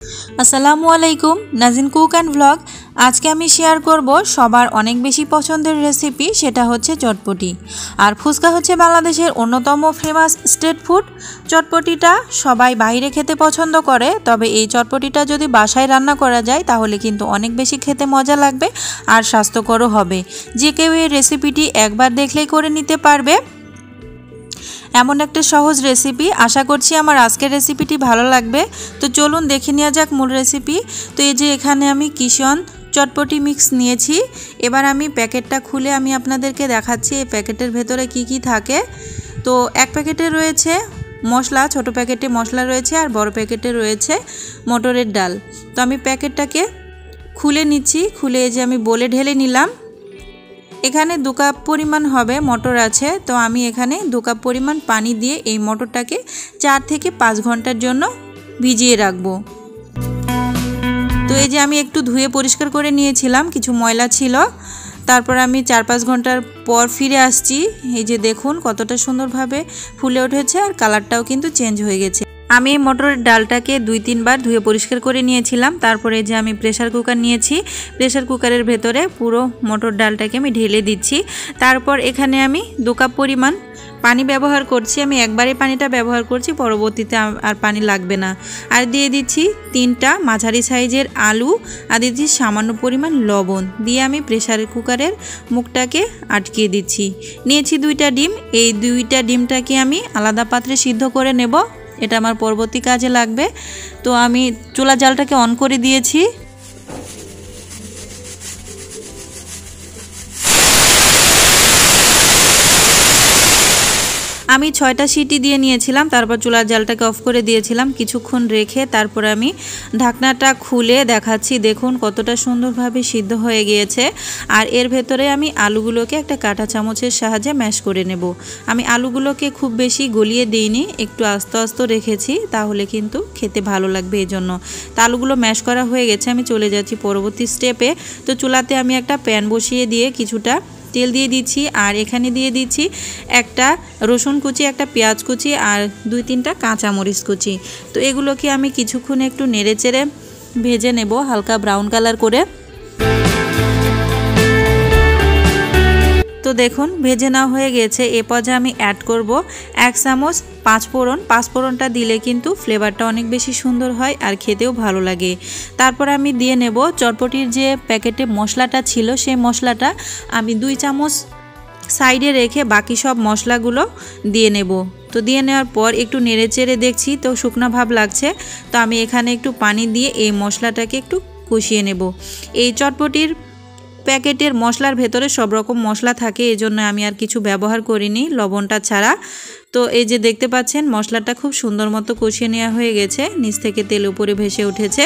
আসসালামু আলাইকুম, Nazin cook and vlog. আজকে আমি শেয়ার করব সবার অনেক বেশি পছন্দের রেসিপি, সেটা হচ্ছে চটপটি। আর ফুচকা হচ্ছে বাংলাদেশের অন্যতম ফেমাস স্ট্রিট ফুড। চটপটিটা সবাই বাইরে খেতে পছন্দ করে, তবে এই চটপটিটা যদি বাসায় রান্না করা যায় তাহলে কিন্তু অনেক বেশি খেতে মজা লাগবে আর স্বাস্থ্যকরও হবে। যে কেউ এই রেসিপিটি একবার দেখলেই করে নিতে পারবে, এমন একটা সহজ রেসিপি। আশা করছি আমার আজকের রেসিপিটি ভালো লাগবে। তো চলুন দেখে নেওয়া যাক মূল রেসিপি। তো এই যে এখানে আমি কিষণ চটপটি মিক্স নিয়েছি। এবার আমি প্যাকেটটা খুলে আমি আপনাদেরকে দেখাচ্ছি এই প্যাকেটের ভেতরে কি কি থাকে। তো এক প্যাকেটে রয়েছে মশলা, ছোট প্যাকেটে মশলা রয়েছে, আর বড় প্যাকেটে রয়েছে মটরের ডাল। তো আমি প্যাকেটটাকে খুলে নিচ্ছি। খুলে এই যে আমি বলে ঢেলে নিলাম। এখানে 2 কাপ পরিমাণ হবে মটর আছে, তো আমি এখানে 2 কাপ পরিমাণ পানি দিয়ে এই মটরটাকে 4 থেকে 5 ঘন্টার জন্য ভিজিয়ে রাখবো। তো এই যে আমি একটু ধুয়ে পরিষ্কার করে নিয়েছিলাম, কিছু ময়লা ছিল। তারপর আমি 4-5 ঘন্টার পর ফিরে আসছি। এই যে দেখুন কতটা সুন্দরভাবে ফুলে উঠেছে, আর কালারটাও কিন্তু চেঞ্জ হয়ে গেছে। আমি মটরের ডালটাকে 2-3 বার ধুয়ে পরিষ্কার করে নিয়েছিলাম। তারপরে যে আমি প্রেসার কুকার নিয়েছি, প্রেসার কুকারের ভেতরে পুরো মটর ডালটাকে আমি ঢেলে দিচ্ছি। তারপর এখানে আমি 2 কাপ পরিমাণ পানি ব্যবহার করছি। আমি একবারে পানিটা ব্যবহার করছি, পরবর্তীতে আর পানি লাগবে না। আর দিয়ে দিচ্ছি 3টা মাঝারি সাইজের আলু, আর দিচ্ছি সামান্য পরিমাণ লবণ দিয়ে আমি প্রেসার কুকারের মুখটাকে আটকিয়ে দিচ্ছি। নিয়েছি 2টা ডিম। এই 2টা ডিমটাকে আমি আলাদা পাত্রে সিদ্ধ করে নেব, এটা আমার পরবর্তী কাজে লাগবে। তো আমি চুলা জালটাকে অন করে দিয়েছি। আমি 6টা সিটি দিয়ে নিয়েছিলাম, তারপর চুলার জালটাকে অফ করে দিয়েছিলাম। কিছুক্ষণ রেখে তারপর আমি ঢাকনাটা খুলে দেখাচ্ছি। দেখুন কতটা সুন্দরভাবে সিদ্ধ হয়ে গিয়েছে। আর এর ভেতরে আমি আলুগুলোকে একটা কাঁটা চামচের সাহায্যে ম্যাশ করে নেব। আমি আলুগুলোকে খুব বেশি গলিয়ে দিইনি, একটু আস্তে আস্তে রেখেছি, তাহলে কিন্তু খেতে ভালো লাগবে এই জন্য। তো আলুগুলো ম্যাশ করা হয়ে গেছে, আমি চলে যাচ্ছি পরবর্তী স্টেপে। তো চুলাতে আমি একটা প্যান বসিয়ে দিয়ে কিছুটা তেল দিয়ে দিচ্ছি, আর এখানে দিয়ে দিচ্ছি একটা রসুন কুচি, একটা পেঁয়াজ কুচি, আর 2-3টা কাঁচামরিচ কুচি। তো এগুলোকে আমি কিছুক্ষণ একটু নেড়েচেড়ে ভেজে নেব হালকা ব্রাউন কালার করে। তো দেখুন ভেজে নেওয়া হয়ে গেছে। এ পর্যায়ে আমি অ্যাড করব 1 চামচ পাঁচফোড়ন। পাঁচফোড়নটা দিলে কিন্তু ফ্লেভারটা অনেক বেশি সুন্দর হয় আর খেতেও ভালো লাগে। তারপর আমি দিয়ে নেব চটপটির যে প্যাকেটে মশলাটা ছিল, সেই মশলাটা আমি 2 চামচ সাইডে রেখে বাকি সব মশলাগুলো দিয়ে নেব। তো দিয়ে নেওয়ার পর একটু নেড়েচেড়ে দেখছি তো শুকনা ভাব লাগছে, তো আমি এখানে একটু পানি দিয়ে এই মশলাটাকে একটু কষিয়ে নেব। এই চটপটির প্যাকেটের মশলার ভেতরে সব রকম মশলা থাকে, এজন্য আমি আর কিছু ব্যবহার করিনি লবণটা ছাড়া। তো এই যে দেখতে পাচ্ছেন মশলাটা খুব সুন্দর মতো কষিয়ে নেওয়া হয়ে গেছে, নিচ থেকে তেল উপরে ভেসে উঠেছে।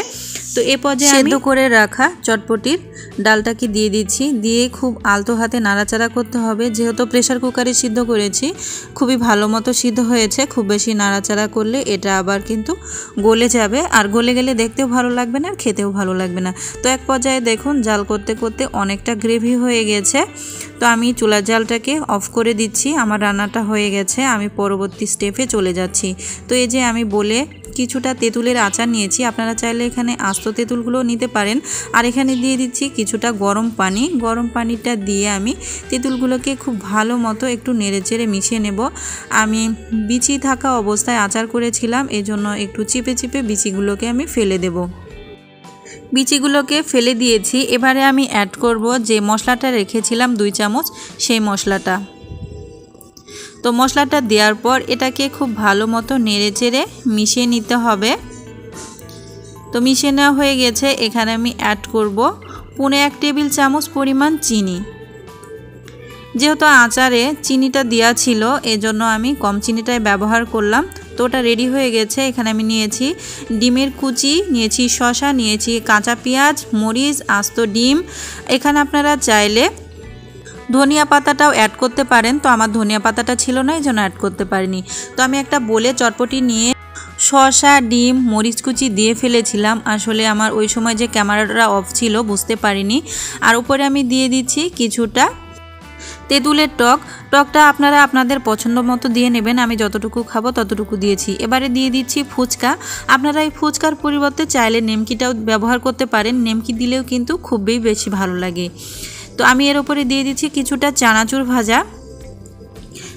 তো এ পর্যায়ে সেদ্ধ করে রাখা চটপটির ডালটাকে দিয়ে দিচ্ছি। দিয়ে খুব আলতো হাতে নাড়াচাড়া করতে হবে, যেহেতু প্রেসার কুকারে সিদ্ধ করেছি খুবই ভালো মতো সিদ্ধ হয়েছে। খুব বেশি নাড়াচাড়া করলে এটা আবার কিন্তু গলে যাবে, আর গলে গেলে দেখতেও ভালো লাগবে না আর খেতেও ভালো লাগবে না। তো এক পর্যায়ে দেখুন জাল করতে করতে অনেকটা গ্রেভি হয়ে গেছে। তো আমি চুলার জালটাকে অফ করে দিচ্ছি, আমার রান্নাটা হয়ে গেছে। আমি পরবর্তী স্টেপে চলে যাচ্ছি। তো এই যে আমি বলে কিছুটা তেঁতুলের আচার নিয়েছি, আপনারা চাইলে এখানে আস্ত তেঁতুলগুলো নিতে পারেন। আর এখানে দিয়ে দিচ্ছি কিছুটা গরম পানি। গরম পানিটা দিয়ে আমি তেঁতুলগুলোকে খুব ভালো মতো একটু নেড়েচেড়ে মিশিয়ে নেব। আমি বিচি থাকা অবস্থায় আচার করেছিলাম, এজন্য একটু চিপে চিপে বিচিগুলোকে আমি ফেলে দেব। বিচিগুলোকে ফেলে দিয়েছি। এবারে আমি অ্যাড করব যে মশলাটা রেখেছিলাম 2 চামচ, সেই মশলাটা। তো মশলাটা দেওয়ার পর এটাকে খুব ভালো মতো নেড়েচেড়ে মিশিয়ে নিতে হবে। তো মিশিয়ে নেওয়া হয়ে গেছে। এখানে আমি অ্যাড করব 1.5 টেবিল চামচ পরিমাণ চিনি। যেহেতু আচারে চিনিটা দেওয়া ছিল, এজন্য আমি কম চিনিটাই ব্যবহার করলাম। তো ওটা রেডি হয়ে গেছে। এখানে আমি নিয়েছি ডিমের কুচি, নিয়েছি শসা, নিয়েছি কাঁচা পেঁয়াজ, মরিচ, আস্ত ডিম। এখানে আপনারা চাইলে ধনিয়া পাতাটাও অ্যাড করতে পারেন, তো আমার ধনিয়া পাতাটা ছিল না, এই জন্য অ্যাড করতে পারিনি। তো আমি একটা বলে চটপটি নিয়ে শসা, ডিম, মরিচ কুচি দিয়ে ফেলেছিলাম। আসলে আমার ওই সময় যে ক্যামেরাটা অফ ছিল বুঝতে পারিনি। আর উপরে আমি দিয়ে দিচ্ছি কিছুটা তেঁতুলের টকটা আপনারা আপনাদের পছন্দ মতো দিয়ে নেবেন। আমি যতটুকু খাবো ততটুকু দিয়েছি। এবারে দিয়ে দিচ্ছি ফুচকা। আপনারা এই ফুচকার পরিবর্তে চাইলে নেমকিটাও ব্যবহার করতে পারেন, নেমকি দিলেও কিন্তু খুবই বেশি ভালো লাগে। তো আমি এর উপরে দিয়ে দিচ্ছি কিছুটা চানাচুর ভাজা,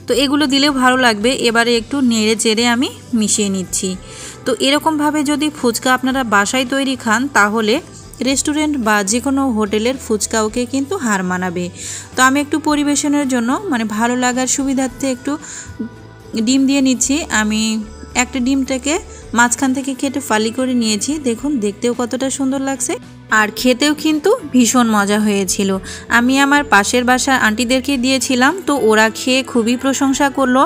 তো এগুলো দিলেও ভালো লাগবে। এবারে একটু নেড়ে চেড়ে আমি মিশিয়ে নিচ্ছি। তো এরকমভাবে যদি ফুচকা আপনারা বাসায় তৈরি খান তাহলে রেস্টুরেন্ট বা যে কোনো হোটেলের ফুচকাওকে কিন্তু হার মানাবে। তো আমি একটু পরিবেশনের জন্য মানে ভালো লাগার সুবিধার্থে একটু ডিম দিয়ে নিচ্ছি। আমি একটা ডিমটাকে মাঝখান থেকে কেটে ফালি করে নিয়েছি। দেখুন দেখতেও কতটা সুন্দর লাগছে আর খেতেও কিন্তু ভীষণ মজা হয়েছিল। আমি আমার পাশের বাসার আন্টিদেরকে দিয়েছিলাম, তো ওরা খেয়ে খুবই প্রশংসা করলো।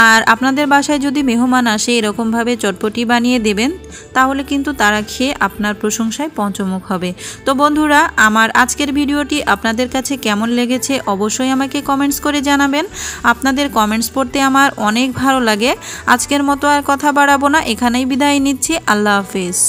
আর আপনাদের বাসায় যদি মেহমান আসে এরকমভাবে চটপটি বানিয়ে দেবেন, তাহলে কিন্তু তারা খেয়ে আপনার প্রশংসায় পঞ্চমুখ হবে। তো বন্ধুরা, আমার আজকের ভিডিওটি আপনাদের কাছে কেমন লেগেছে অবশ্যই আমাকে কমেন্টস করে জানাবেন। আপনাদের কমেন্টস পড়তে আমার অনেক ভালো লাগে। আজকের মতো আর কথা বাড়াবো না, এখানেই বিদায় নিচ্ছি। আল্লাহ হাফেজ।